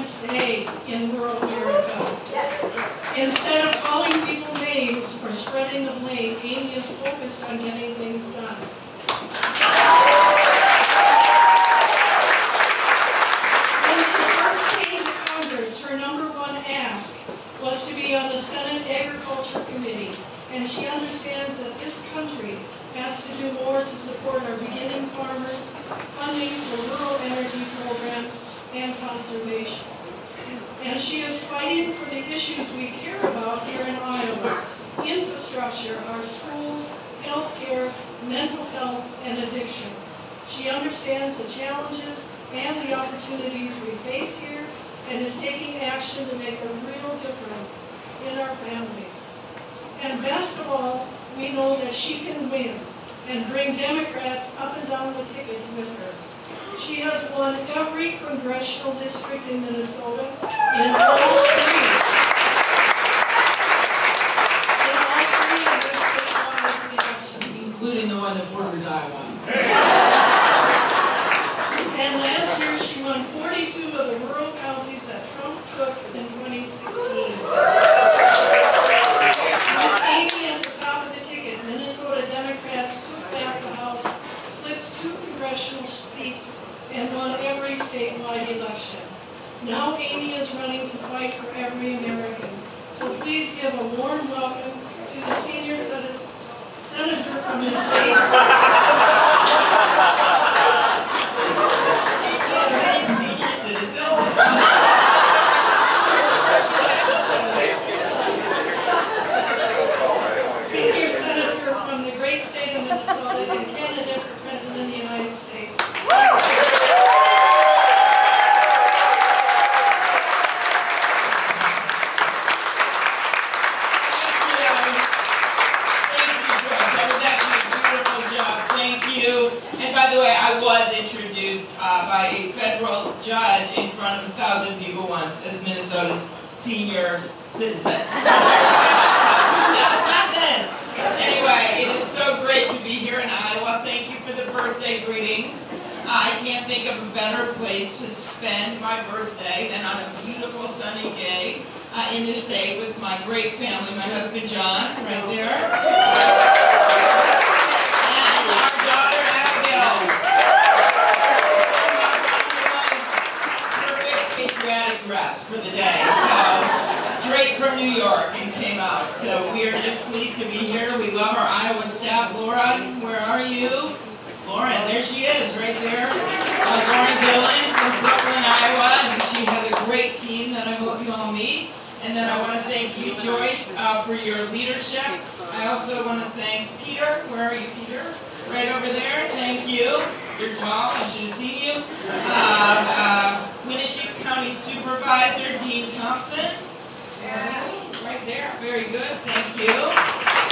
stay in rural America. Instead of calling people names or spreading the blame, Amy is focused on getting things done. When she first came to Congress, her #1 ask was to be on the Senate Agriculture Committee, and she understands that this country has to do more to support our beginning farmers, funding for rural energy programs, and conservation. And she is fighting for the issues we care about here in Iowa: infrastructure, our schools, health care, mental health, and addiction. She understands the challenges and the opportunities we face here and is taking action to make a real difference in our families. And best of all, we know that she can win and bring Democrats up and down the ticket with her. She has won every congressional district in Minnesota in all three of the statewide elections, including the one that borders Iowa. And last year she won 42 of the rural counties that Trump took in 2016. With Amy at the top of the ticket, Minnesota Democrats took back the House, flipped 2 congressional seats, and won every statewide election. Now Amy is running to fight for every American. So please give a warm welcome to the senior senator from the state. Senior senator from the great state of Minnesota and candidate for President of the United States. I was introduced by a federal judge in front of 1,000 people once as Minnesota's senior citizen. Not then. Anyway, it is so great to be here in Iowa. Thank you for the birthday greetings. I can't think of a better place to spend my birthday than on a beautiful sunny day in the state with my great family, my husband John, right there. And our daughter Abigail. Patriotic dress for the day, so straight from New York and came out. So we are just pleased to be here. We love our Iowa staff. Laura, where are you? Lauren, there she is, right there. Lauren Dillon from Brooklyn, Iowa, and she has a great team that I hope you all meet. And then I want to thank you, Joyce, for your leadership. I also want to thank Peter. Where are you, Peter? Right over there. Thank you. You're tall. I should have seen you. Winneshiek County Supervisor Dean Thompson. Right there. Very good. Thank you.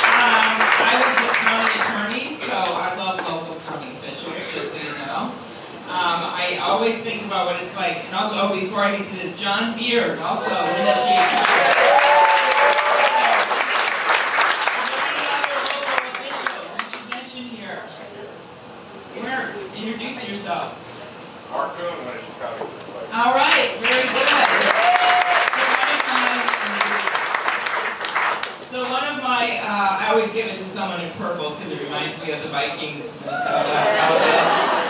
I was the county attorney, so I love local county officials, just so you know. I always think about what it's like. And also, before I get to this, John Beard, also Winneshiek County. Introduce yourself. Mark Coon, Winneshiek County Supervisor. All right, very good. So one of my, I always give it to someone in purple because it reminds me of the Vikings, Minnesota.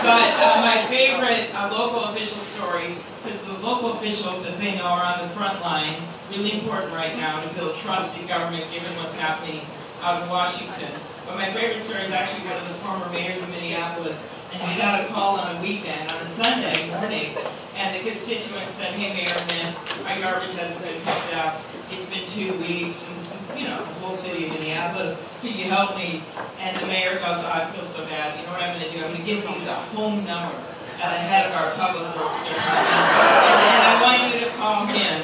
But my favorite local official story, because the local officials, as they know, are on the front line, really important right now to build trust in government given what's happening out in Washington. But my favorite story is actually one of the former mayors of Minneapolis, and he got a call on a weekend, on a Sunday morning, and the constituent said, "Hey, Mayor, man, my garbage hasn't been picked up. It's been 2 weeks, and this is, you know, the whole city of Minneapolis. Can you help me?" And the mayor goes, "Oh, I feel so bad. You know what I'm going to do? I'm going to give you the home number of the head of our public works department, and I want you to call him."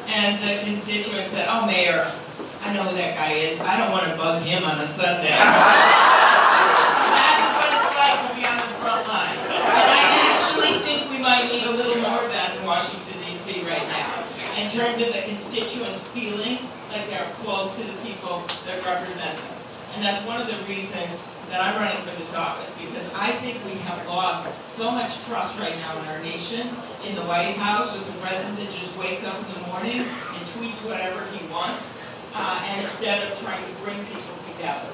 And the constituent said, "Oh, Mayor, I know who that guy is. I don't want to bug him on a Sunday." That is what it's like to be on the front line. And I actually think we might need a little more of that in Washington, D.C. right now, in terms of the constituents feeling like they're close to the people that represent them. And that's one of the reasons that I'm running for this office, because I think we have lost so much trust right now in our nation, in the White House, with the president that just wakes up in the morning and tweets whatever he wants, and instead of trying to bring people together.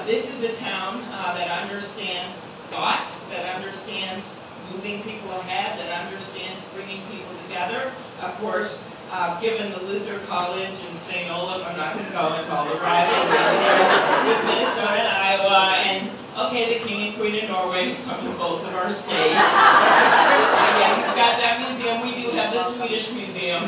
This is a town that understands thought, that understands moving people ahead, that understands bringing people together. Of course, given the Luther College in St. Olaf, I'm not going to go into all the rivalries there with Minnesota and Iowa, and okay, the King and Queen of Norway come to both of our states. Yeah, you've got that museum. We do have the Swedish Museum.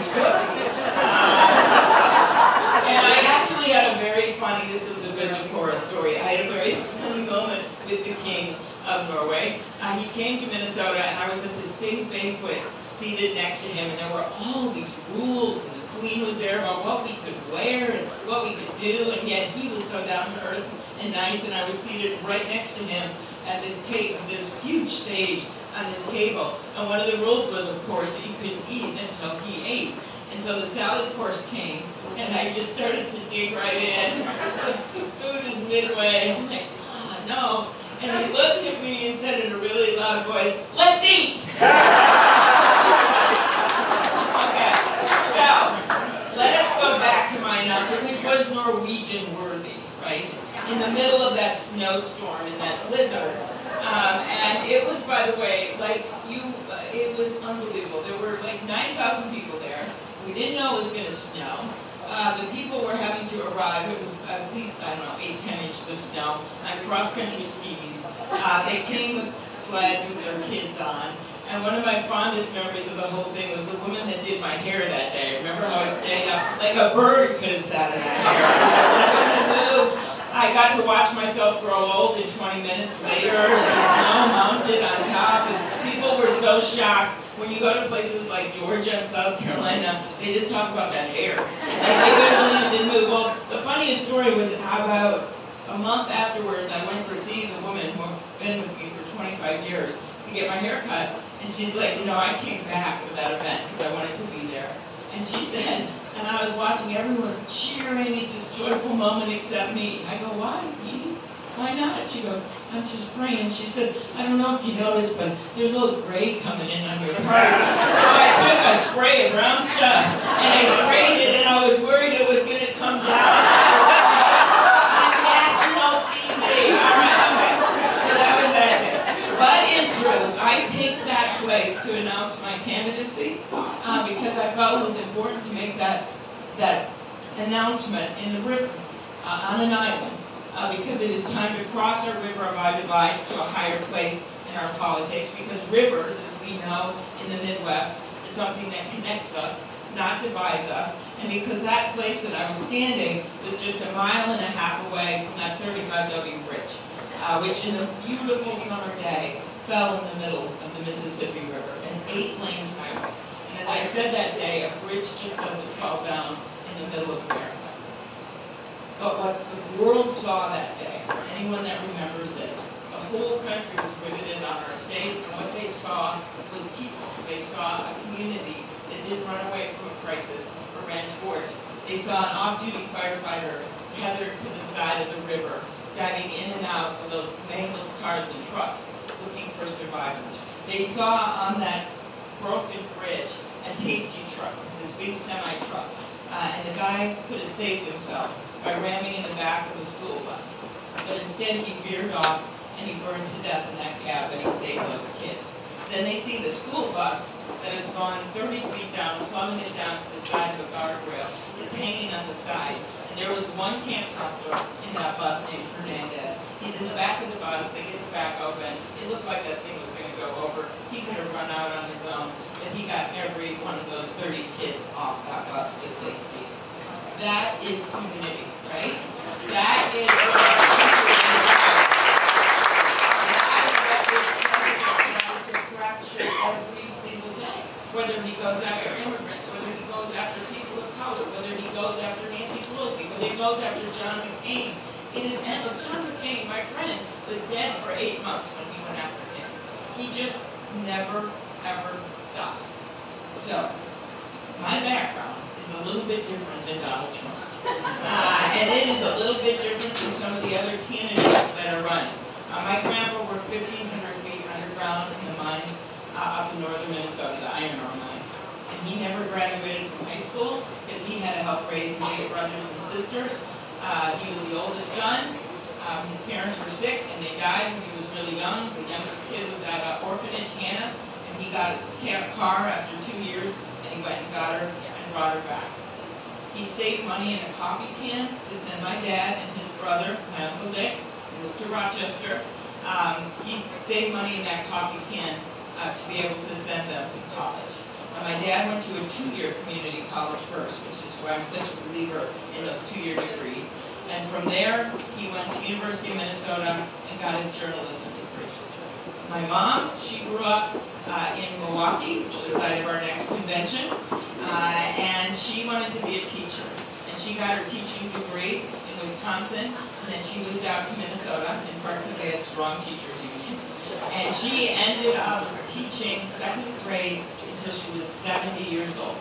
And I actually had a very funny, this was a good Decorah story, I had a very funny moment with the King of Norway. He came to Minnesota, and I was at this big banquet seated next to him, and there were all these rules, and the Queen was there about what we could wear and what we could do, and yet he was so down to earth and nice, and I was seated right next to him at this huge stage on this table. And one of the rules was, of course, that you couldn't eat until he ate. And so the salad course came, and I just started to dig right in. The food is midway. I'm like, oh, no. And he looked at me and said in a really loud voice, "Let's eat!" Okay, so let us go back to my announcement, which was Norwegian worthy, right? In the middle of that snowstorm and that blizzard. And it was, by the way, it was unbelievable. There were like 9,000 people there. We didn't know it was going to snow. The people were having to arrive. It was at least, I don't know, 8-10 inches of snow on cross-country skis. They came with sleds with their kids on. And one of my fondest memories of the whole thing was the woman that did my hair that day. Remember how it stayed up? Like a bird could have sat in that hair. And it wouldn't have moved. I got to watch myself grow old, and 20 minutes later, there's the snow mounted on top, and people were so shocked. When you go to places like Georgia and South Carolina, they just talk about that hair. Like, they couldn't believe it didn't move. Well, the funniest story was about a month afterwards, I went to see the woman who had been with me for 25 years to get my hair cut. And she's like, I came back for that event because I wanted to be there. And she said, and I was watching, everyone's cheering, it's this joyful moment except me. I go, why, Petey? Why not? She goes, I'm just praying. She said, I don't know if you noticed, but there's a little gray coming in on your part. So I took a spray of brown stuff, and I sprayed it, and I was worried it was going to come down on national TV. All right, okay. So that was that day. But in truth, I picked that place to announce my candidacy because I felt it was important to make that announcement in the river, on an island. Because it is time to cross our river of our divides to a higher place in our politics, because rivers, as we know in the Midwest, is something that connects us, not divides us, and because that place that I was standing was just 1.5 miles away from that 35W bridge, which in a beautiful summer day fell in the middle of the Mississippi River, an 8-lane highway. And as I said that day, a bridge just doesn't fall down in the middle of America. But what the world saw that day, for anyone that remembers it, the whole country was riveted on our state, and what they saw were the people. They saw a community that didn't run away from a crisis or ran toward it. They saw an off-duty firefighter tethered to the side of the river, diving in and out of those mangled cars and trucks, looking for survivors. They saw on that broken bridge a tasty truck, this big semi-truck, and the guy could have saved himself by ramming in the back of a school bus. But instead he veered off and he burned to death in that cab, and he saved those kids. Then they see the school bus that has gone 30 feet down, plummeted down to the side of a guardrail, is hanging on the side. And there was one camp counselor in that bus named Hernandez. He's in the back of the bus, they get the back open. It looked like that thing was going to go over. He could have run out on his own, but he got every one of those 30 kids off that bus to safety. That is community, right? That is what this president tries to fracture every single day. Whether he goes after immigrants, whether he goes after people of color, whether he goes after Nancy Pelosi, whether he goes after John McCain. It is endless. John McCain, my friend, was dead for 8 months when he went after him. He just never, ever stops. So, my background is is a little bit different than Donald Trump's. And it is a little bit different than some of the other candidates that are running. My grandpa worked 1,500 feet underground in the mines up in northern Minnesota, the iron ore mines. And he never graduated from high school because he had to help raise his 8 brothers and sisters. He was the oldest son. His parents were sick and they died when he was really young. The youngest kid was at an orphanage, Hannah, and he got a car after 2 years, and he went and got her and brought her back. He saved money in a coffee can to send my dad and his brother, my Uncle Dick, who moved to Rochester. He saved money in that coffee can to be able to send them to college. My dad went to a 2-year community college first, which is why I'm such a believer in those 2-year degrees. And from there, he went to University of Minnesota and got his journalism degree. My mom, she grew up in Milwaukee, the site of our next convention, and she wanted to be a teacher. And she got her teaching degree in Wisconsin, and then she moved out to Minnesota, in part because they had strong teachers union. And she ended up teaching 2nd grade until she was 70 years old.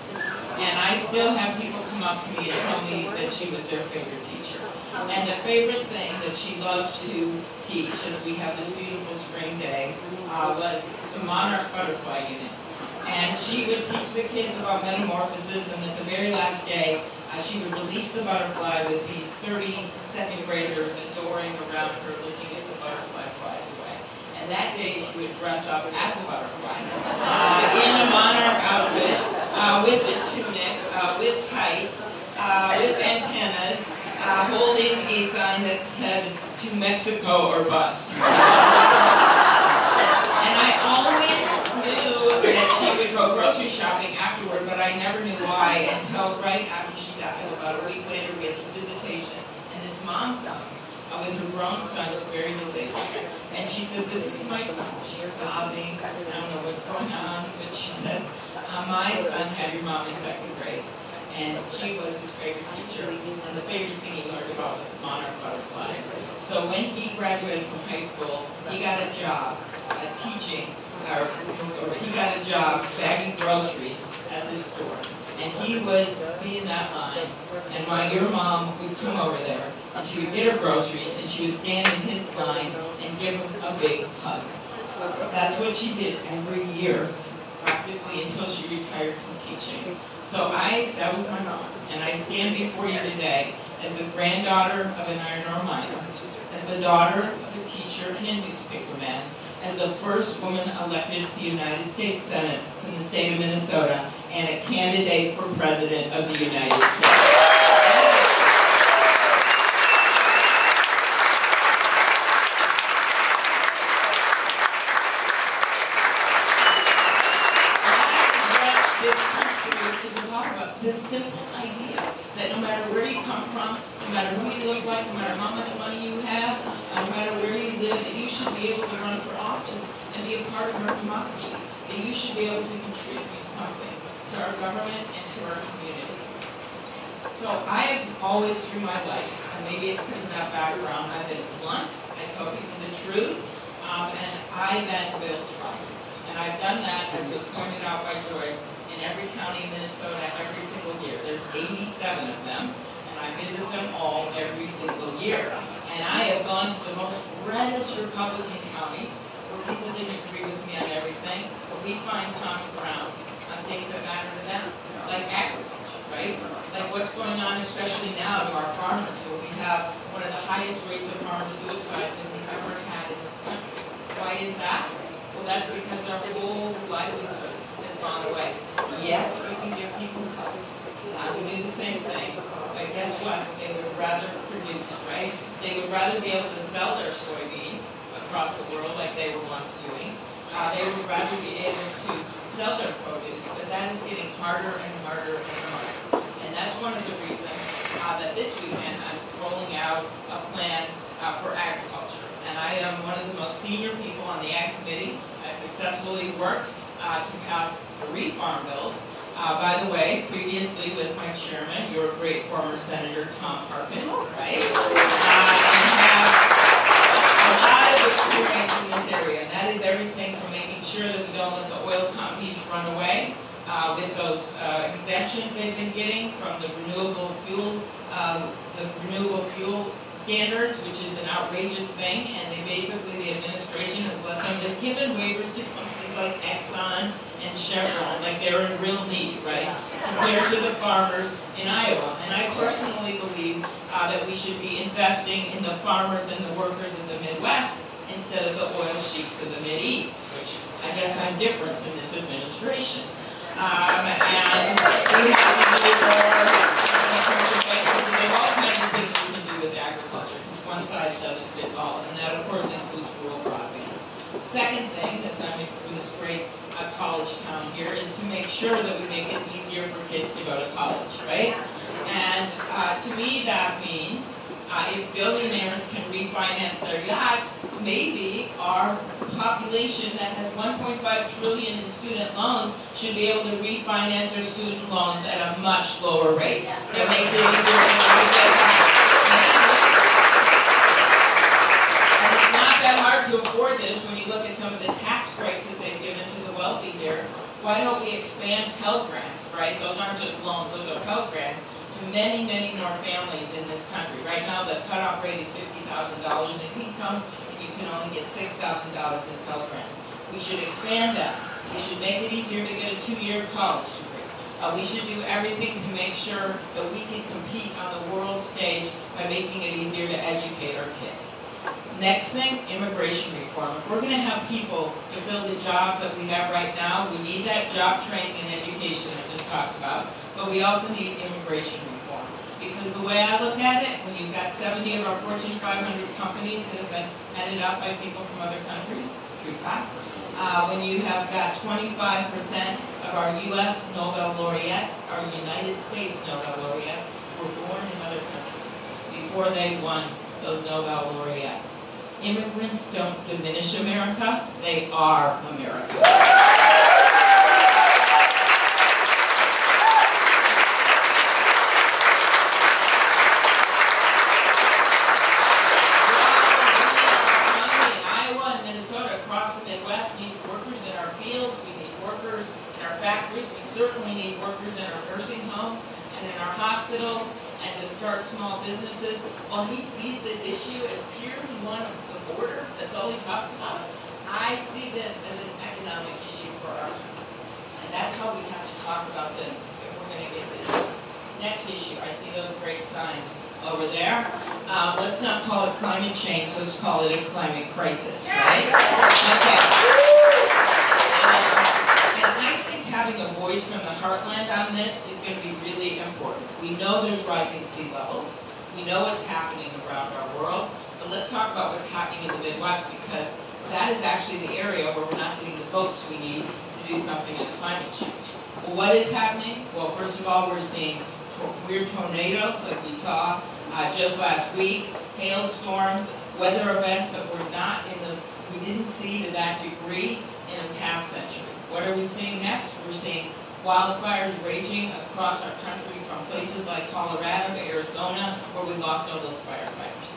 And I still have people come up to me and tell me that she was their favorite teacher. And the favorite thing that she loved to teach, as we have this beautiful spring day, was the monarch butterfly unit. And she would teach the kids about metamorphosis, and at the very last day, she would release the butterfly with these 30 second graders adoring around her, looking as the butterfly flies away. And that day, she would dress up as a butterfly in a monarch outfit, with a tunic, with kites, with antennas, holding a sign that said, "To Mexico or bust." And I always knew that she would go grocery shopping afterward, but I never knew why until right after she died. About a week later, we had this visitation, and this mom comes with her grown son who's very disabled. And she says, "This is my son." She's sobbing. I don't know what's going on, but she says, "My son had your mom in 2nd grade. And she was his favorite teacher, and the favorite thing he learned about was monarch butterflies." So when he graduated from high school, he got a job teaching, he got a job bagging groceries at this store. And he would be in that line, and your mom would come over there, and she would get her groceries, and she would stand in his line and give him a big hug. That's what she did every year, practically until she retired from teaching. So that was my mom, and I stand before you today as the granddaughter of an iron ore miner, as the daughter of a teacher and a newspaper man, as the first woman elected to the United States Senate from the state of Minnesota, and a candidate for President of the United States. This simple idea that no matter where you come from, no matter who you look like, no matter how much money you have, no matter where you live, that you should be able to run for office and be a part of our democracy. That you should be able to contribute something to our government and to our community. So I have always through my life, and maybe it's because of that background, I've been blunt, I tell people the truth, and I then build trust. And I've done that, as was pointed out by Joyce, in every county in Minnesota every single year. There's 87 of them, and I visit them all every single year. And I have gone to the most reddest Republican counties where people didn't agree with me on everything, but we find common ground on things that matter to them, like agriculture, right? Like what's going on, especially now to our farmers, where we have one of the highest rates of farmer suicide than we've ever had in this country. Why is that? Well, that's because their whole livelihood has gone away. Yes, we can give people help. I would do the same thing. But guess what? They would rather produce, right? They would rather be able to sell their soybeans across the world like they were once doing. They would rather be able to sell their produce, but that is getting harder and harder and harder. And that's one of the reasons that this weekend I'm rolling out a plan for agriculture. And I am one of the most senior people on the Ag Committee. I've successfully worked to pass 3 farm bills. By the way, previously with my chairman, your great former Senator Tom Harkin, right? And have a lot of experience in this area, and that is everything from making sure that we don't let the oil companies run away, with those exemptions they've been getting from the renewable fuel standards, which is an outrageous thing, and they basically, the administration has let them, they've given waivers to companies like Exxon and Chevron, like they're in real need, right, compared to the farmers in Iowa. And I personally believe that we should be investing in the farmers and the workers in the Midwest instead of the oil sheiks of the Mideast, which I guess I'm different than this administration. And we have to do more. There's all kinds of things we can do with agriculture, because one size doesn't fit all, and that of course includes rural broadband. Second thing that's on this great college town here is to make sure that we make it easier for kids to go to college, right? And to me that means if billionaires can refinance their yachts, maybe our population that has 1.5 trillion in student loans should be able to refinance their student loans at a much lower rate. That makes it easier and it's not that hard to afford this when you look at some of the tax breaks that they've given to the wealthy here. Why don't we expand Pell Grants, right? Those aren't just loans, those are Pell Grants, to many, many more families in this country. Right now, the cutoff rate is $50,000 in income, and you can only get $6,000 in Pell Grant. We should expand that. We should make it easier to get a 2-year college degree. We should do everything to make sure that we can compete on the world stage by making it easier to educate our kids. Next thing, immigration reform. If we're going to have people to fill the jobs that we have right now, we need that job training and education I just talked about, but we also need immigration reform. Because the way I look at it, when you've got 70 of our Fortune 500 companies that have been headed up by people from other countries, when you have got 25% of our U.S. Nobel laureates, our United States Nobel laureates, were born in other countries before they won those Nobel laureates. Immigrants don't diminish America, they are America. Iowa and Minnesota across the Midwest needs workers in our fields, we need workers in our factories, we certainly need workers in our nursing homes and in our hospitals, and to start small businesses. While he sees this issue as purely one of the border, that's all he talks about, I see this as an economic issue for our country. And that's how we have to talk about this if we're going to get this done. Next issue, I see those great signs over there. Let's not call it climate change, let's call it a climate crisis, right? Okay. And I think having a voice from the heartland on this is going to be really important. We know there's rising sea levels. We know what's happening around our world. But let's talk about what's happening in the Midwest, because that is actually the area where we're not getting the votes we need to do something on climate change. Well, what is happening? Well, first of all, we're seeing weird tornadoes like we saw just last week, hailstorms, weather events that we didn't see to that degree in the past century. What are we seeing next? We're seeing wildfires raging across our country from places like Colorado to Arizona, where we lost all those firefighters.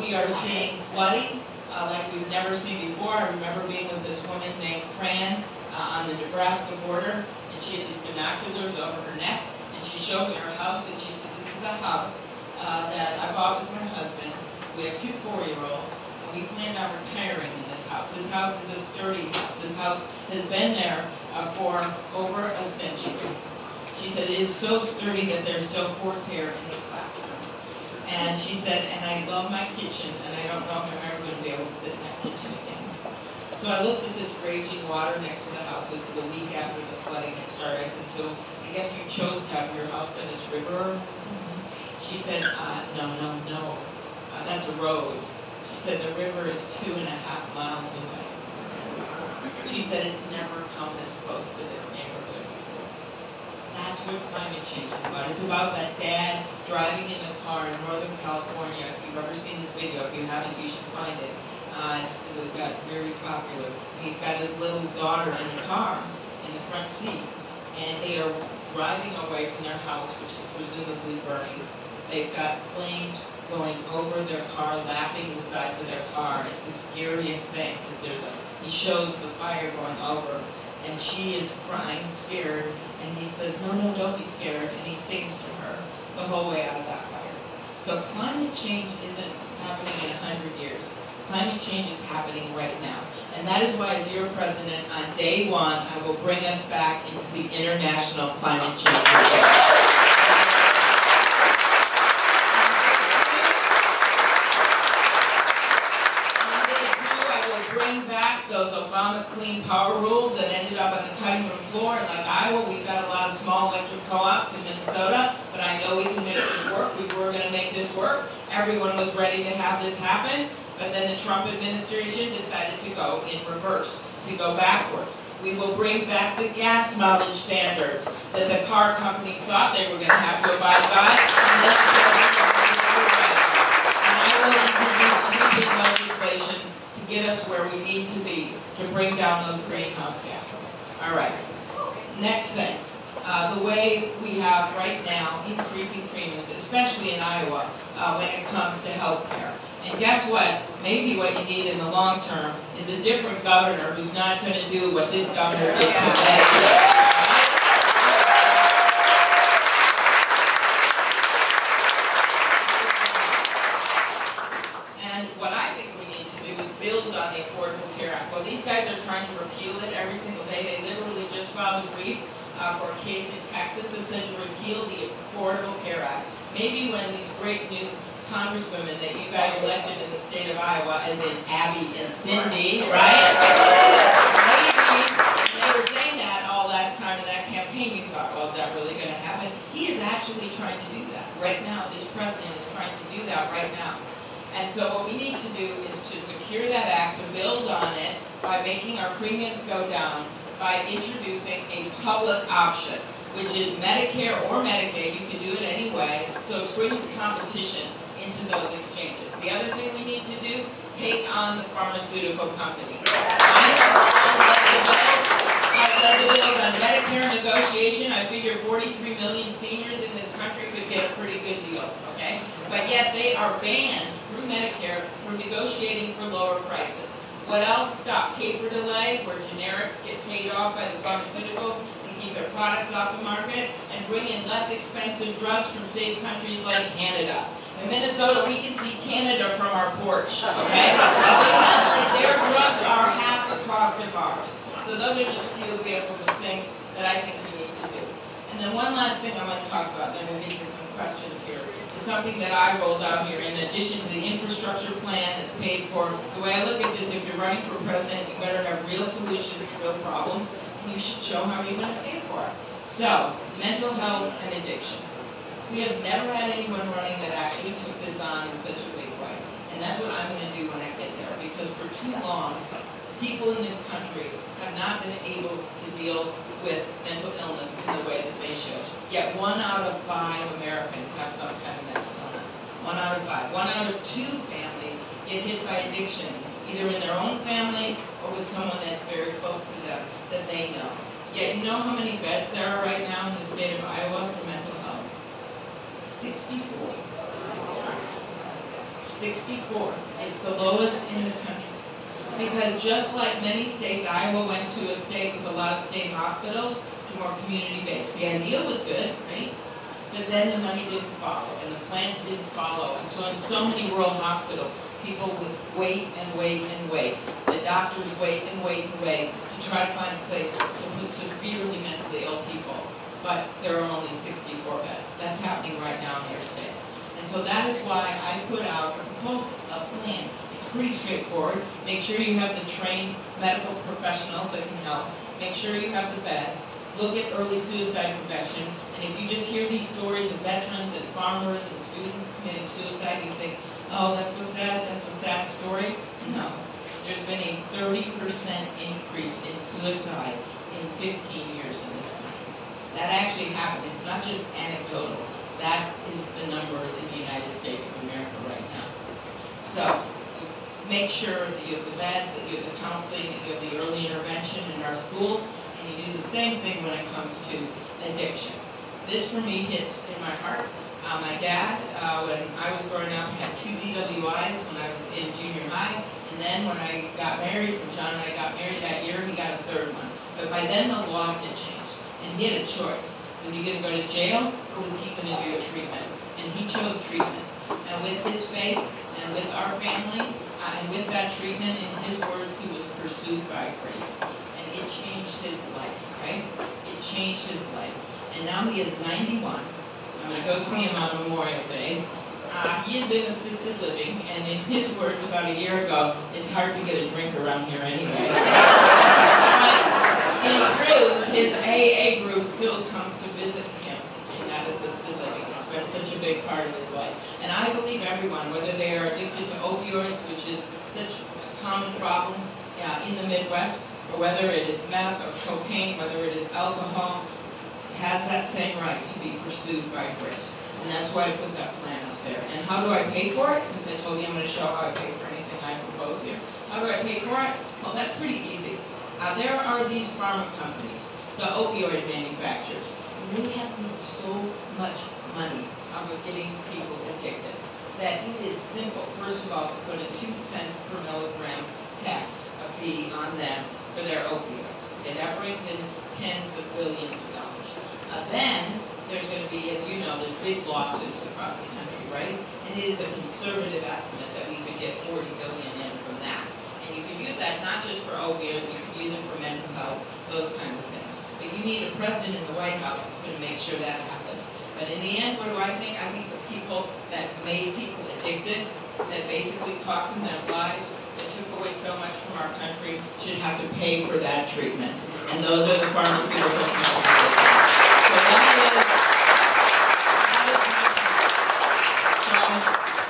We are seeing flooding like we've never seen before. I remember being with this woman named Fran on the Nebraska border, and she had these binoculars over her neck, and she showed me her house, and she said, this is the house that I bought with my husband. We have 2 4-year-olds, and we planned on retiring in this house. This house is a sturdy house. This house has been there for over a century. She said it is so sturdy that there's still horsehair in the classroom. And she said, and I love my kitchen, and I don't know if I'm ever going to be able to sit in that kitchen again. So I looked at this raging water next to the house. This is a week after the flooding had started. I said, so I guess you chose to have your house by this river? She said, no. That's a road. She said, the river is 2.5 miles away. She said, it's never come this close to this neighborhood before. That's what climate change is about. It's about that dad driving in the car in Northern California. If you've ever seen this video, if you haven't, you should find it. It got very popular. He's got his little daughter in the car, in the front seat, and they are driving away from their house, which is presumably burning. They've got flames going over their car, lapping the sides of their car. It's the scariest thing, because he shows the fire going over, and she is crying, scared, and he says, no, no, don't be scared, and he sings to her the whole way out of that fire. So climate change isn't happening in 100 years. Climate change is happening right now. And that is why, as your president, on day one, I will bring us back into the International Climate Change Day. Bring back those Obama clean power rules that ended up on the cutting room floor. And like Iowa, we've got a lot of small electric co-ops in Minnesota, but I know we can make this work. We were going to make this work. Everyone was ready to have this happen, but then the Trump administration decided to go in reverse, to go backwards. We will bring back the gas mileage standards that the car companies thought they were going to have to abide by. And I will introduce sweeping legislation get us where we need to be to bring down those greenhouse gases. All right. Next thing, the way we have right now increasing premiums, especially in Iowa, when it comes to health care. And guess what? Maybe what you need in the long term is a different governor who's not going to do what this governor did to Medicare. Build on the Affordable Care Act. Well, these guys are trying to repeal it every single day. They literally just filed a brief for a case in Texas that said to repeal the Affordable Care Act. Maybe when these great new congresswomen that you guys elected in the state of Iowa, as in Abby and Cindy, right? Maybe they were saying that all last time in that campaign, you thought, well, is that really going to happen? He is actually trying to do that right now. This president is trying to do that right now. And so what we need to do is to secure that act, to build on it by making our premiums go down, by introducing a public option, which is Medicare or Medicaid. You can do it anyway, so it brings competition into those exchanges. The other thing we need to do, take on the pharmaceutical companies. I've led the bills on Medicare negotiation. I figure 43 million seniors in this country could get a pretty good deal, okay? But yet they are banned through Medicare from negotiating for lower prices. What else? Stop pay for delay, where generics get paid off by the pharmaceuticals to keep their products off the market, and bring in less expensive drugs from safe countries like Canada. In Minnesota, we can see Canada from our porch, okay? Their drugs are half the cost of ours. So those are just a few examples of things that I think we need to do. And then one last thing I want to talk about, then we'll get to some questions here, is something that I rolled out here in addition to the infrastructure plan that's paid for. The way I look at this, if you're running for president, you better have real solutions to real problems, and you should show how you're going to pay for it. So, mental health and addiction. We have never had anyone running that actually took this on in such a big way. And that's what I'm going to do when I get there, because for too long, people in this country have not been able to deal with mental illness in the way that they should. Yet 1 out of 5 Americans have some kind of mental illness. 1 out of 5. 1 out of 2 families get hit by addiction, either in their own family or with someone that's very close to them that they know. Yet you know how many beds there are right now in the state of Iowa for mental health? 64. 64. It's the lowest in the country. Because just like many states, Iowa went to a state with a lot of state hospitals to more community-based. The idea was good, right? But then the money didn't follow, and the plans didn't follow. And so in so many rural hospitals, people would wait and wait and wait. The doctors wait and wait and wait to try to find a place to put severely mentally ill people. But there are only 64 beds. That's happening right now in your state. And so that is why I put out a proposal, a plan. Pretty straightforward. Make sure you have the trained medical professionals that can help. Make sure you have the beds. Look at early suicide prevention. And if you just hear these stories of veterans and farmers and students committing suicide, you think, oh, that's so sad, that's a sad story. No. There's been a 30% increase in suicide in 15 years in this country. That actually happened. It's not just anecdotal. That is the numbers in the United States of America right now. So, make sure that you have the beds, that you have the counseling, that you have the early intervention in our schools, and you do the same thing when it comes to addiction. This, for me, hits in my heart. My dad, when I was growing up, had 2 DWIs when I was in junior high, and then when I got married, when John and I got married that year, he got a 3rd one. But by then the laws had changed, and he had a choice. Was he going to go to jail, or was he going to do a treatment? And he chose treatment. And with his faith, and with our family, and with that treatment, in his words, he was pursued by grace. And it changed his life, right? It changed his life. And now he is 91. I'm going to go see him on Memorial Day. He is in assisted living, and in his words about a year ago, it's hard to get a drink around here anyway. But in truth, his AA group still comes to visit him in that assisted living. It's been such a big part of his life. And I believe everyone, whether they are addicted to opioids, which is such a common problem in the Midwest, or whether it is meth or cocaine, whether it is alcohol, has that same right to be pursued by grace. And that's why I put that plan up there. And how do I pay for it? Since I told you I'm going to show how I pay for anything I propose here. How do I pay for it? Well, that's pretty easy. There are these pharma companies, the opioid manufacturers, and they have made so much money out of getting people addicted that it is simple, first of all, to put a 2 cents per milligram tax, a fee on them for their opioids. Okay, that brings in tens of billions of dollars. Then there's going to be, as you know, there's big lawsuits across the country, right? And it is a conservative estimate that we could get $40 billion in from that. And you could use that not just for opioids, you could use it for mental health, those kinds of things. But you need a president in the White House that's going to make sure that happens. But in the end, what do I think? I think the people that made people addicted, that basically cost them their lives, that took away so much from our country, should have to pay for that treatment. And those are the pharmaceutical companies. So that is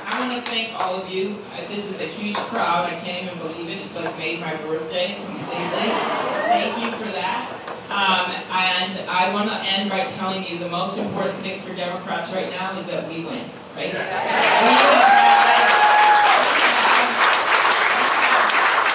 I want to thank all of you. This is a huge crowd. I can't even believe it. It's like made my birthday completely. Thank you for that. And I want to end by telling you the most important thing for Democrats right now is that we win, right? We have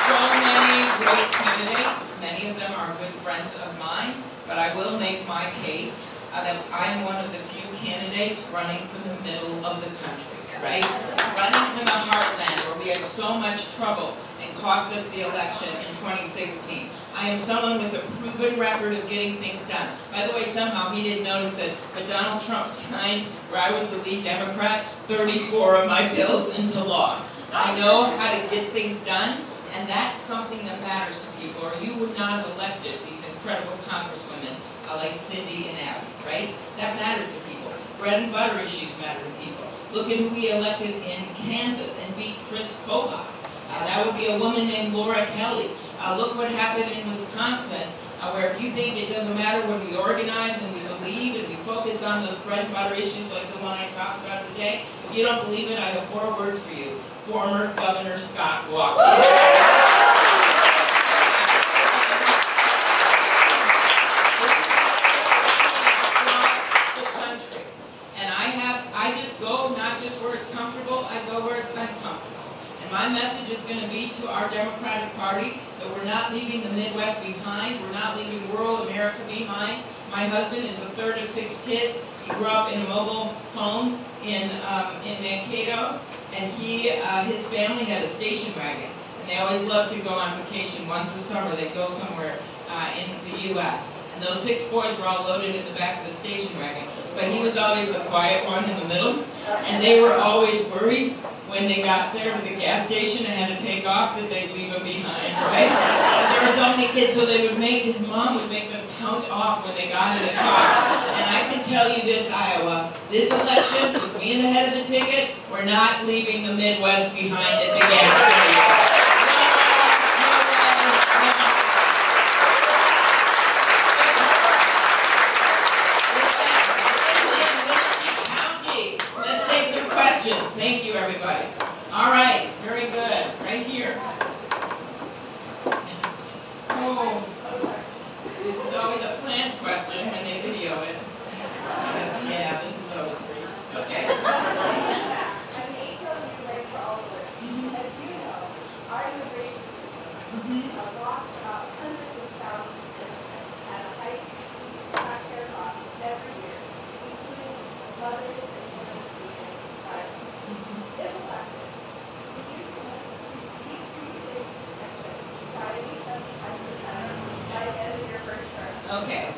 so many great candidates. Many of them are good friends of mine. But I will make my case that I'm one of the few candidates running from the middle of the country, right? Running from the heartland where we had so much trouble and cost us the election in 2016. I am someone with a proven record of getting things done. By the way, somehow he didn't notice it, but Donald Trump signed, where I was the lead Democrat, 34 of my bills into law. I know how to get things done, and that's something that matters to people, or you would not have elected these incredible congresswomen like Cindy and Abby, right? That matters to people. Bread and butter issues matter to people. Look at who we elected in Kansas and beat Chris Klobuchar. That would be a woman named Laura Kelly. Look what happened in Wisconsin, where if you think it doesn't matter when we organize and we believe and we focus on those bread and butter issues like the one I talked about today, if you don't believe it, I have 4 words for you. Former Governor Scott Walker. I go where it's uncomfortable. And my message is going to be to our Democratic Party that we're not leaving the Midwest behind. We're not leaving rural America behind. My husband is the 3rd of 6 kids. He grew up in a mobile home in Mankato, and his family had a station wagon. And they always loved to go on vacation once a summer. They'd go somewhere in the U.S. And those 6 boys were all loaded in the back of the station wagon. But he was always the quiet one in the middle. And they were always worried when they got there to the gas station and had to take off that they'd leave him behind, right? But there were so many kids, so his mom would make them count off when they got in the car. And I can tell you this, Iowa, this election, with me in the head of the ticket, we're not leaving the Midwest behind at the gas station. Thank you, everybody. All right, very good. Right here. Oh, this is always a planned question when they video it. Yeah, this is always great. Okay. I'm 8 years late for all of it. As you know, our immigration system blocks about hundreds of thousands of immigrants at a high taxpayer cost every year, including mothers and children seeking asylum. If elected, would you commit to decrease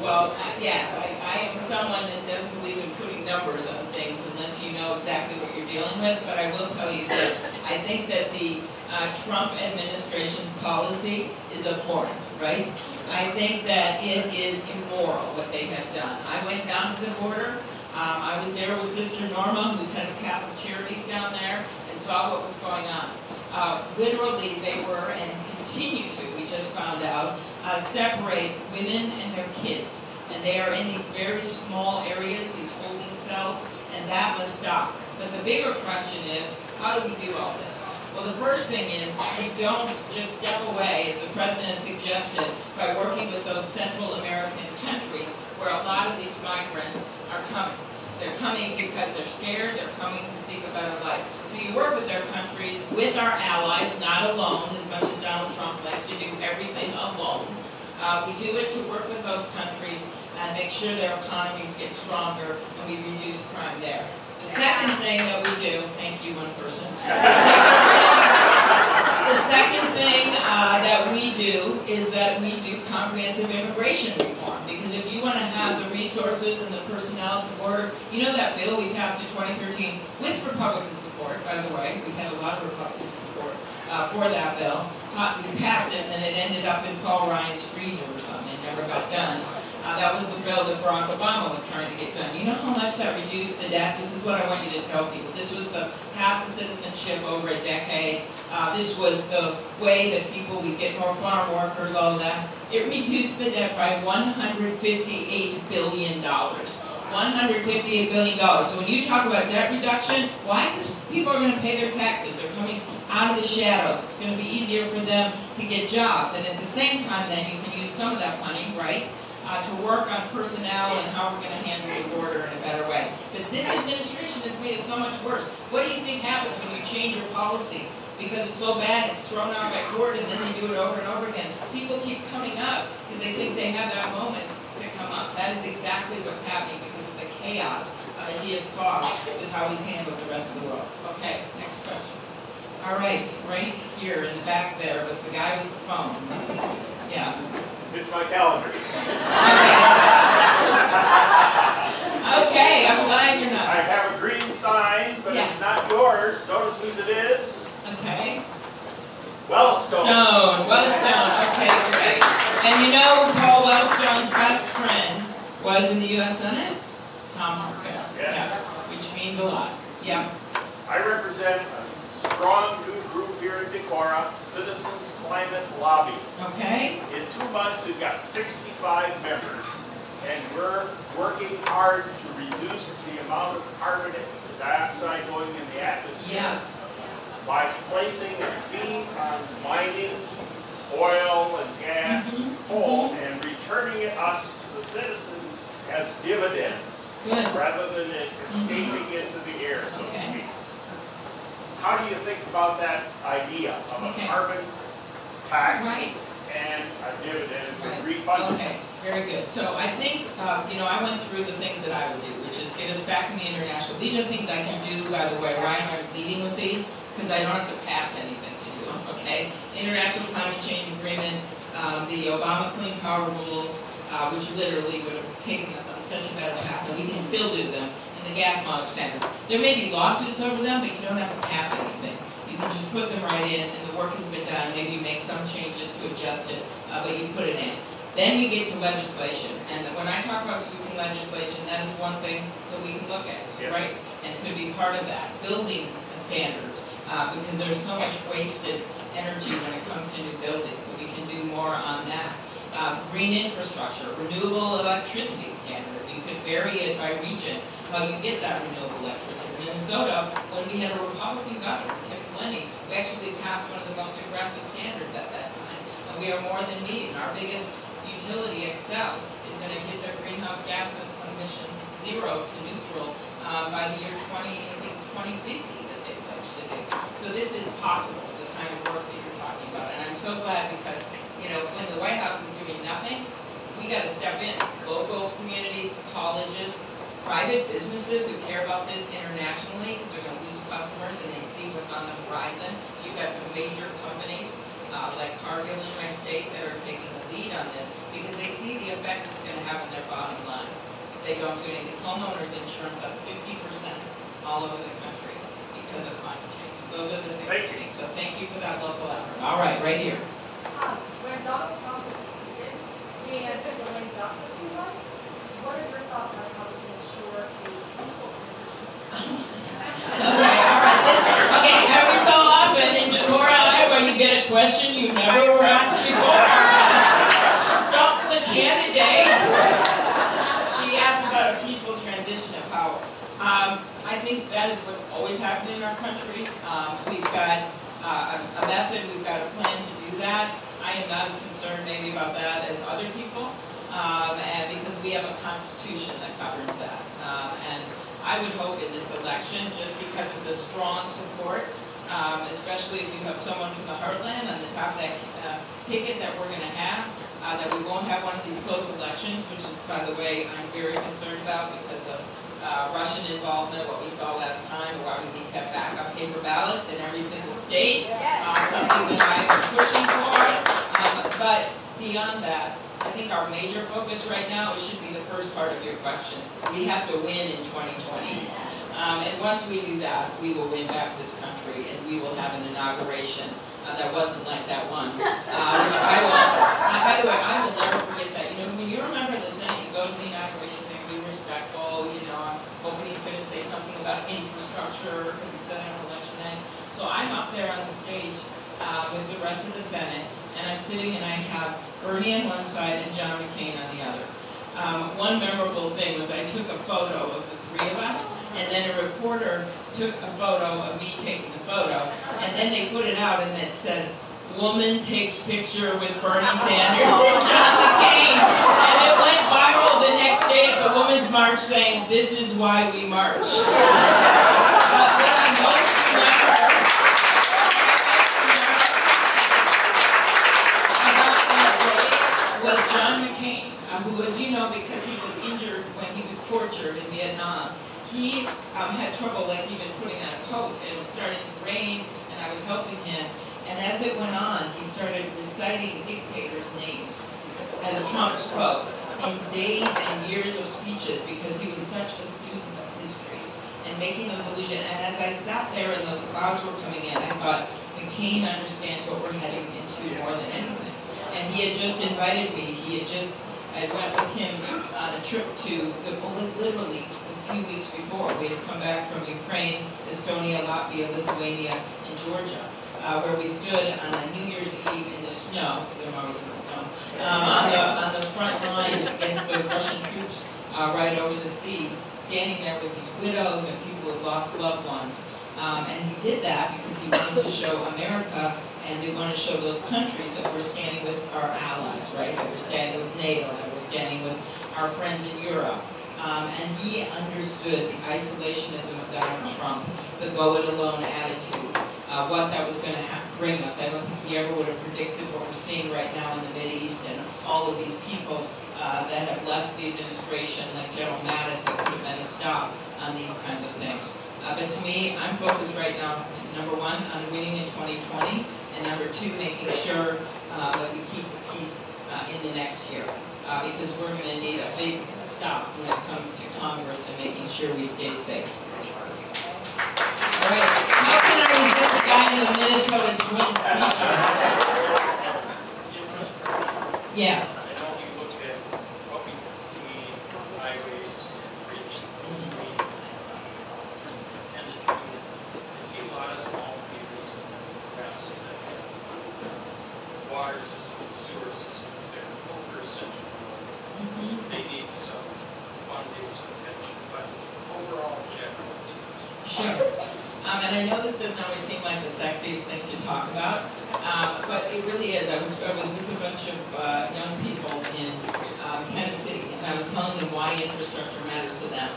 Well, yes, I am someone that doesn't believe in putting numbers on things unless you know exactly what you're dealing with, but I will tell you this. I think that the Trump administration's policy is abhorrent, right? I think that it is immoral what they have done. I went down to the border. I was there with Sister Norma, who's head of Catholic Charities down there, and saw what was going on. Literally, they were, and continue to, we just found out, separate women and their kids. And they are in these very small areas, these holding cells, and that must stop. But the bigger question is, how do we do all this? Well, the first thing is, you don't just step away, as the President suggested, by working with those Central American countries where a lot of these migrants are coming. They're coming because they're scared, they're coming to seek a better life. So you work with their countries, with our allies, not alone, as much as Donald Trump likes to do everything alone. We do it to work with those countries and make sure their economies get stronger and we reduce crime there. The second thing that we do, thank you, one person. The second thing that we do is that we do comprehensive immigration reform. Because if you want to have the resources and the personnel at the border, you know that bill we passed in 2013 with Republican support, by the way. We had a lot of Republican support for that bill. We passed it and then it ended up in Paul Ryan's freezer or something. It never got done. That was the bill that Barack Obama was trying to get done. You know how much that reduced the debt? This is what I want you to tell people. This was the path to citizenship over a decade. This was the way that people would get more farm workers, all of that. It reduced the debt by $158 billion. $158 billion. So when you talk about debt reduction, why? Because people are going to pay their taxes. They're coming out of the shadows. It's going to be easier for them to get jobs. And at the same time, then, you can use some of that money, right, to work on personnel and how we're going to handle the border in a better way. But this administration has made it so much worse. What do you think happens when you change your policy? Because it's so bad, it's thrown out by court, and then they do it over and over again. People keep coming up because they think they have that moment to come up. That is exactly what's happening because of the chaos that he has caused with how he's handled the rest of the world. Okay, next question. All right, right here in the back there with the guy with the phone. Yeah. It's my calendar. Okay, I'm glad you're not. I have a green sign, but Yeah. it's not yours. Notice whose it is. Okay. Wellstone. Wellstone. Okay, great. And you know who Paul Wellstone's best friend was in the U.S. Senate? Tom Harkin. Yeah. Which means a lot. Yeah. I represent a strong new group here in Decorah, Citizens Climate Lobby. Okay. In 2 months, we've got 65 members, and we're working hard to reduce the amount of carbon dioxide going in the atmosphere. Yes. By placing a fee on mining, oil and gas, coal, and returning us to the citizens as dividends, Good. rather than it escaping into the air, so to Okay. speak. How do you think about that idea of a Okay. carbon tax Right. and a dividend Right. refund? Okay, very good. So I think, I went through the things that I would do, which is get us back in the international. These are things I can do, by the way. Why am I leading with these? Because I don't have to pass anything to do them, okay? International Climate Change Agreement, the Obama Clean Power Rules, which literally would have taken us on such a better path, and we can still do them, and the gas mileage standards. There may be lawsuits over them, but you don't have to pass anything. You can just put them right in, and the work has been done. Maybe you make some changes to adjust it, but you put it in. Then we get to legislation, and when I talk about sweeping legislation, that is one thing that we can look at, Yeah. right? And it could be part of that, building standards, because there's so much wasted energy when it comes to new buildings, so we can do more on that. Green infrastructure, renewable electricity standard, you could vary it by region, how you get that renewable electricity. In Minnesota, when we had a Republican governor, Tim Lenny, we actually passed one of the most aggressive standards at that time, and we are more than meeting. Our biggest utility, Excel, is going to get their greenhouse gas emissions zero to neutral by the year 2050 that they pledged to do. So this is possible, the kind of work that you're talking about. And I'm so glad because, when the White House is doing nothing, we got to step in. Local communities, colleges, private businesses who care about this internationally because they're going to lose customers and they see what's on the horizon. You've got some major companies like Cargill in my state that are taking the lead on this because they see the effect it's going to have on their bottom line. If they don't do anything, homeowners insurance up 50% all over the country because of climate change. Those are the things we're seeing. So thank you for that local effort. All right, right here. When Donald Trump was defeated, we had been delayed up for 2 months. What are your thoughts on how we can ensure a peaceful transition? Okay, all right. Okay, every so often in Decorah, Iowa, you get a question you never were asked before. Stop the candidate. She asked about a peaceful transition of power. I think that is what's always happened in our country. We've got a method, we've got a plan to do that. I am not as concerned maybe about that as other people, and because we have a constitution that governs that. And I would hope in this election, just because of the strong support, especially if you have someone from the heartland on the top of that ticket that we're going to have, that we won't have one of these close elections, which is, by the way, I'm very concerned about because of Russian involvement, what we saw last time, why we need to have backup paper ballots in every single state, something that I've been pushing for. But beyond that, I think our major focus right now should be the first part of your question. We have to win in 2020. And once we do that, we will win back this country and we will have an inauguration that wasn't like that one. Which I will, by the way, I will never forget that. You know, when you remember the Senate, you go to the inauguration thing, be respectful, you know, I'm hoping he's going to say something about infrastructure because he said it on election night. So I'm up there on the stage with the rest of the Senate, and I'm sitting and I have Bernie on one side and John McCain on the other. One memorable thing was I took a photo of the three of us, and then a reporter took a photo of me taking the photo, and then they put it out and it said, "Woman takes picture with Bernie Sanders and John McCain." And it went viral the next day at the Women's March saying, "This is why we march." But what I most remember about that day was John McCain, who, as you know, because he was injured when he was tortured in Vietnam, he had trouble like even putting on a coat, and it was starting to rain, and I was helping him. And as it went on, he started reciting dictators' names as Trump spoke in days and years of speeches because he was such a student of history and making those allusions. And as I sat there and those clouds were coming in, I thought, McCain understands what we're heading into more than anything. And he had just invited me. I went with him on a trip to literally a few weeks before. We had come back from Ukraine, Estonia, Latvia, Lithuania, and Georgia. Where we stood on a New Year's Eve in the snow, because I'm always in the snow, on the front line against those Russian troops right over the sea, standing there with these widows and people who lost loved ones. And he did that because he wanted to show America and they wanted to show those countries that we're standing with our allies, right? That we're standing with NATO, that we're standing with our friends in Europe. And he understood the isolationism of Donald Trump, the go-it-alone attitude, what that was going to bring us. I don't think he ever would have predicted what we're seeing right now in the Mideast and all of these people that have left the administration, like General Mattis, that could have been a stop on these kinds of things. But to me, I'm focused right now, number one, on winning in 2020, and number two, making sure that we keep the peace in the next year. Because we're going to need a big stop when it comes to Congress and making sure we stay safe. All right, how can I resist a guy in the Minnesota Twins t-shirt? Yeah. I know we looked at what we can see, highways, bridges, those we tended to. I see a lot of small pavers and the rest that water systems, sewer systems, they're over-essential. They need some funding, some attention, but overall, generally. Sure. And I know this doesn't always seem like the sexiest thing to talk about, but it really is. I was with a bunch of young people in Tennessee, and I was telling them why infrastructure matters to them.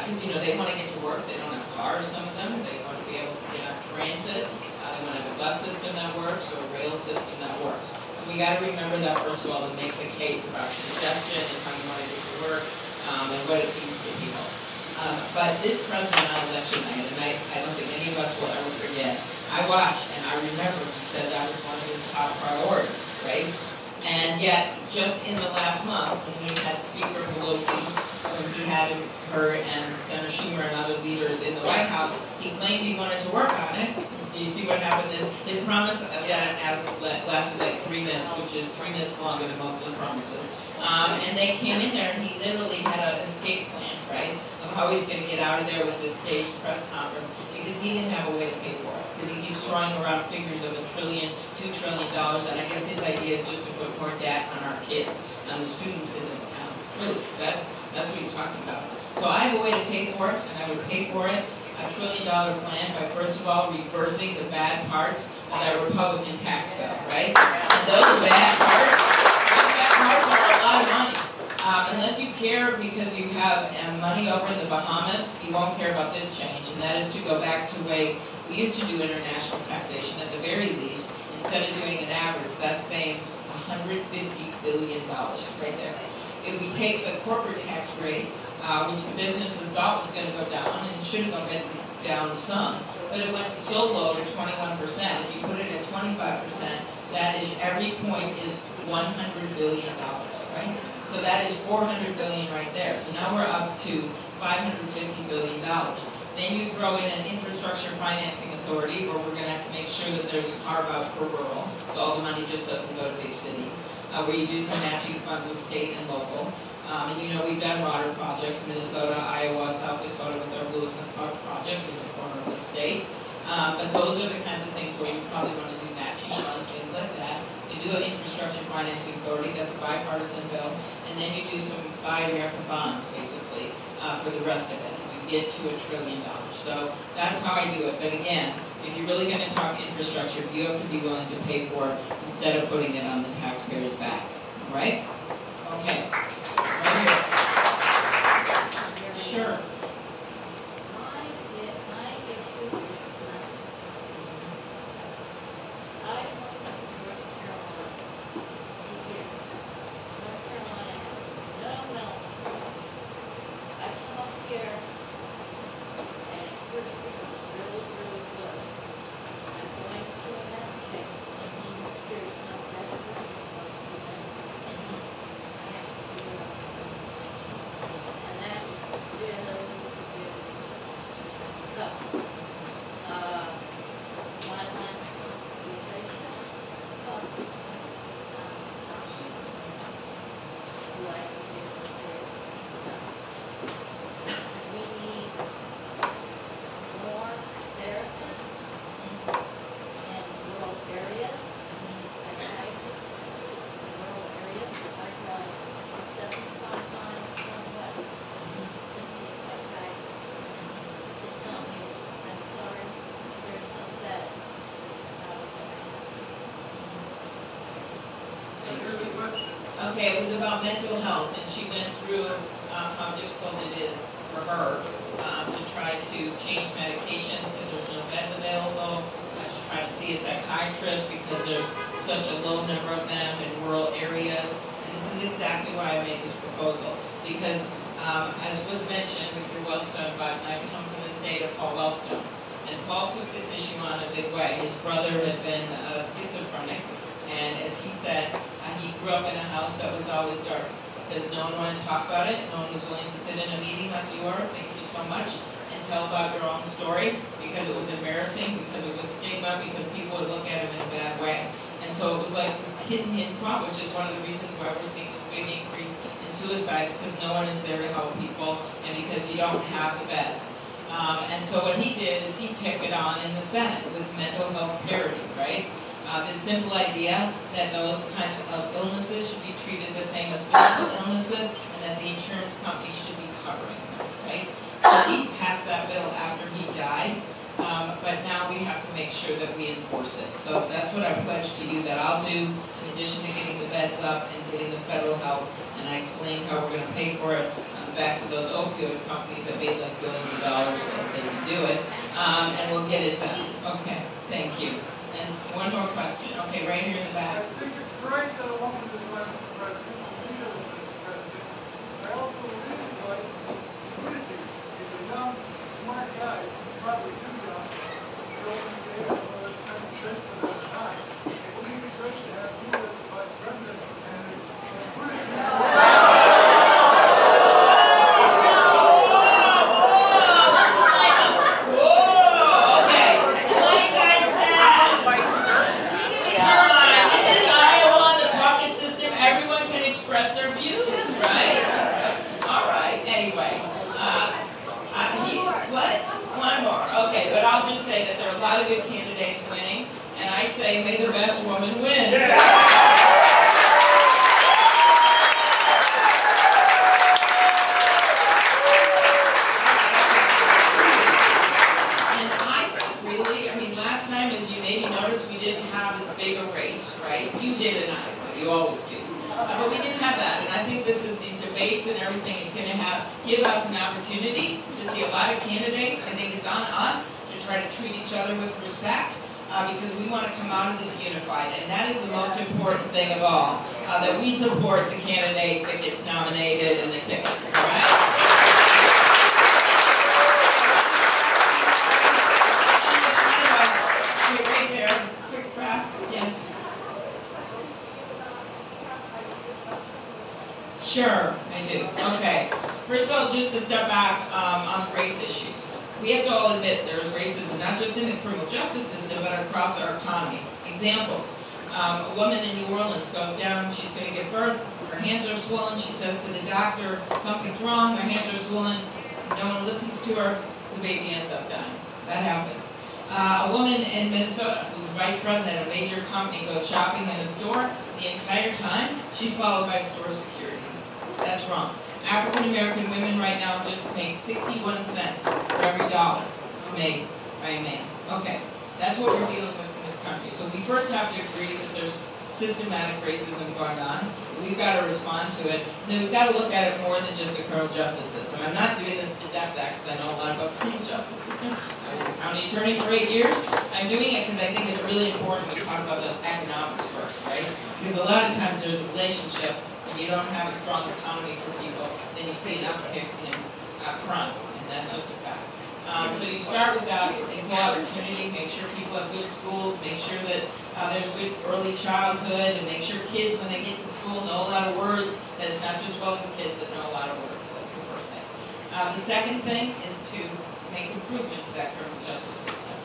Because, you know, they want to get to work. They don't have cars, some of them. They want to be able to get on transit. They want to have a bus system that works or a rail system that works. So we got to remember that, first of all, and make the case about congestion and how you want to get to work and what it means to people. But this president on election night, and I don't think any of us will ever forget, I watched, and I remember he said that was one of his top priorities, right? And yet, just in the last month, when we had Speaker Pelosi, when he had her and Senator Schumer and other leaders in the White House, he claimed he wanted to work on it. Do you see what happened? His promise lasted like 3 minutes, which is 3 minutes longer than most of the promises. And they came in there, and he literally had an escape plan, right, of how he's going to get out of there with this staged press conference, because he didn't have a way to pay for it. Because he keeps throwing around figures of $1 trillion, $2 trillion, and I guess his idea is just to put more debt on our kids, on the students in this town. Really, that's what he's talking about. So I have a way to pay for it, and I would pay for it, $1 trillion plan, by first of all reversing the bad parts of that Republican tax bill, right? And those bad parts are a lot of money. Unless you care because you have money over in the Bahamas, you won't care about this change, and that is to go back to the way we used to do international taxation. At the very least, instead of doing an average, that saves $150 billion right there. If we take the corporate tax rate, which the businesses thought was going to go down, and it should have gone down some, but it went so low to 21%. If you put it at 25%, that is, every point is $100 billion, right? So that is $400 billion right there. So now we're up to $550 billion. Then you throw in an infrastructure financing authority, where we're going to have to make sure that there's a carve-out for rural, so all the money just doesn't go to big cities, where you do some matching funds with state and local. And you know, we've done water projects, Minnesota, Iowa, South Dakota with our Lewis and Clark project in the corner of the state. But those are the kinds of things where you probably want to do matching funds, things like that. You do an infrastructure financing authority, that's a bipartisan bill, and then you do some Buy American bonds, basically, for the rest of it. Get to $1 trillion. So that's how I do it. But again, if you're really going to talk infrastructure, you have to be willing to pay for it instead of putting it on the taxpayers' backs. All right? Okay. Right here. Sure. Okay, it was about mental health, and she went through how difficult it is for her to try to change medications because there's no beds available, to try to see a psychiatrist because there's such a low number of them in rural areas. And this is exactly why I made this proposal, because as was mentioned with your Wellstone button, I come from the state of Paul Wellstone, and Paul took this issue on a big way. His brother had been schizophrenic, and as he said, he grew up in a house that was always dark because no one wanted to talk about it. No one was willing to sit in a meeting like you are, thank you so much, and tell about your own story because it was embarrassing, because it was stigma, because people would look at him in a bad way. And so it was like this hidden problem, which is one of the reasons why we're seeing this big increase in suicides, because no one is there to help people and because you don't have the beds. And so what he did is he took it on in the Senate with mental health parity, right? This simple idea that those kinds of illnesses should be treated the same as physical illnesses and that the insurance company should be covering them, right? So he passed that bill after he died, but now we have to make sure that we enforce it. So that's what I pledged to you that I'll do in addition to getting the beds up and getting the federal help, and I explained how we're going to pay for it on the backs of those opioid companies that made like billions of dollars so that they can do it, and we'll get it done. Okay, thank you. And one more question. Okay, right here in the back. I think it's great that a woman is elected president, a leader is president. I also really like Unity. He's a young, smart guy, probably too young. So I'll just say that there are a lot of good candidates winning, and I say, may the best woman win. And I think really, I mean, last time, as you maybe noticed, we didn't have as big a race, right? You did in Iowa, you always do. But we didn't have that, and I think these debates and everything is going to give us an opportunity to see a lot of candidates. I think it's on us to try to treat each other with respect, because we want to come out of this unified, and that is the most important thing of all, that we support the candidate that gets nominated and the ticket, all right? Right there, quick, fast, yes. Sure, I do. Okay. First of all, just to step back on race issues. We have to all admit there is racism, not just in the criminal justice system, but across our economy. Examples. A woman in New Orleans goes down, she's going to give birth, her hands are swollen, she says to the doctor, something's wrong, her hands are swollen, no one listens to her, the baby ends up dying. That happened. A woman in Minnesota who's a vice president at a major company goes shopping in a store, the entire time she's followed by store security. That's wrong. African American women right now just make 61 cents for every dollar it's made by a man. Okay, that's what we're dealing with in this country. So we first have to agree that there's systematic racism going on. We've got to respond to it. And then we've got to look at it more than just the criminal justice system. I'm not doing this to death that because I know a lot about the criminal justice system. I was a county attorney for 8 years. I'm doing it because I think it's really important we talk about those economics first, right? Because a lot of times there's a relationship and you don't have a strong economy for people, then you see an uptick in crime, and that's just a fact. So you start with that equal opportunity, make sure people have good schools, make sure that there's good early childhood, and make sure kids, when they get to school, know a lot of words, that it's not just wealthy kids that know a lot of words. That's the first thing. The second thing is to make improvements to that criminal justice system.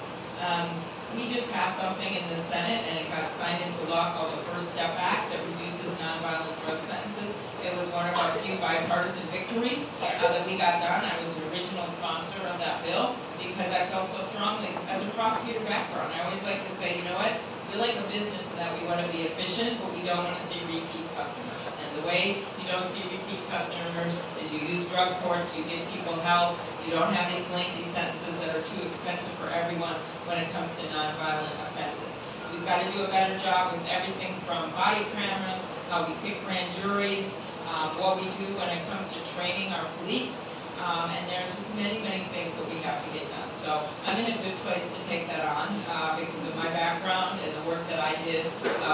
We just passed something in the Senate, and it got signed into law called the First Step Act that reduces nonviolent drug sentences. It was one of our few bipartisan victories that we got done. I was an original sponsor of that bill because I felt so strongly as a prosecutor background. I always like to say, you know what, we like a business in that we want to be efficient, but we don't want to see repeat customers. And the way you don't see repeat customers is you use drug courts, you give people help, you don't have these lengthy sentences that are too expensive for everyone when it comes to nonviolent offenses. We've got to do a better job with everything from body cameras, how we pick grand juries, what we do when it comes to training our police, and there's just many, many things that we have to get done. So I'm in a good place to take that on because of my background and the work that I did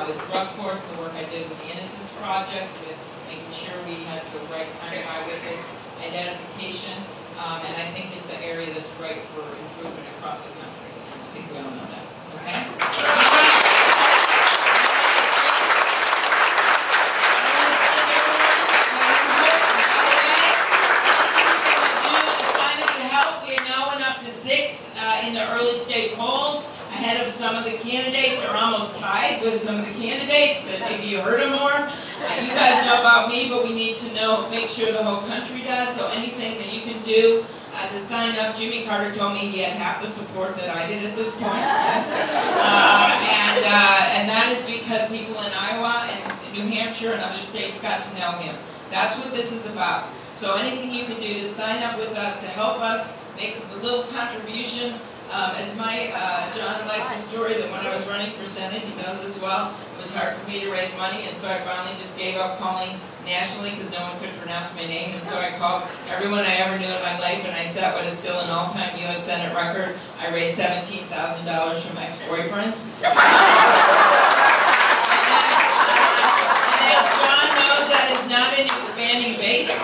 with drug courts, the work I did with the Innocence Project, with making sure we had the right kind of eyewitness identification, and I think it's an area that's ripe for improvement across the country. And I think we all know that. Okay? In the early state polls, ahead of some of the candidates, or almost tied with some of the candidates that maybe you heard them more. You guys know about me, but we need to know, make sure the whole country does. So anything that you can do to sign up. Jimmy Carter told me he had half the support that I did at this point. Yes. And that is because people in Iowa and New Hampshire and other states got to know him. That's what this is about. So anything you can do to sign up with us, to help us make a little contribution. As my, John likes a story that when I was running for Senate, he knows this well, it was hard for me to raise money, and so I finally just gave up calling nationally because no one could pronounce my name, and so I called everyone I ever knew in my life, and I set what is still an all-time U.S. Senate record. I raised $17,000 from ex-boyfriends. And as John knows, that is not an expanding base.